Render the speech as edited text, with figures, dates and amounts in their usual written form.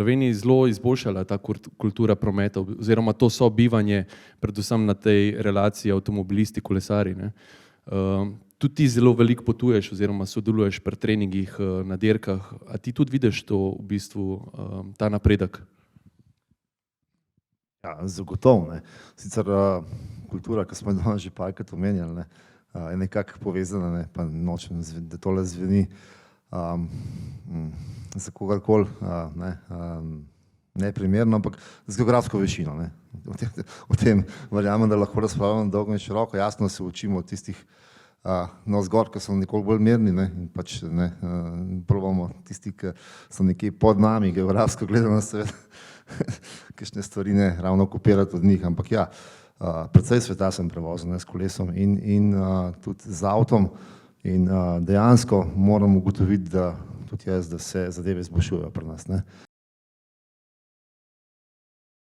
Sloveniji zelo izboljšala ta kultura prometa oziroma to sobivanje, predvsem na tej relaciji avtomobilisti, kolesari, ne. Tudi ti zelo veliko potuješ oziroma sodeluješ pri treningih, na dirkah. A ti tudi vidiš to v bistvu, ta napredek? Ja, zagotovo, ne. Sicer kultura, ki smo jo danes že parkrat omenjali, ne, je nekako povezana, ne, pa nočem, da tole zveni za kogarkoli, ne, neprimerno, ampak z geografsko višino, ne. O tem verjamem, da lahko razpravljamo dolgo in široko, jasno se učimo od tistih navzgor, ki so nekoliko bolj mirni, ne, in pač ne, probamo tisti, ki so nekje pod nami, geografsko gledano seveda, kakšne stvari ne ravno kopirati od njih, ampak ja, precej sveta sem prevozil, ne, s kolesom in tudi z avtom in dejansko moram ugotoviti, da tudi jaz, da se zadeve izboljšujejo pri nas, ne.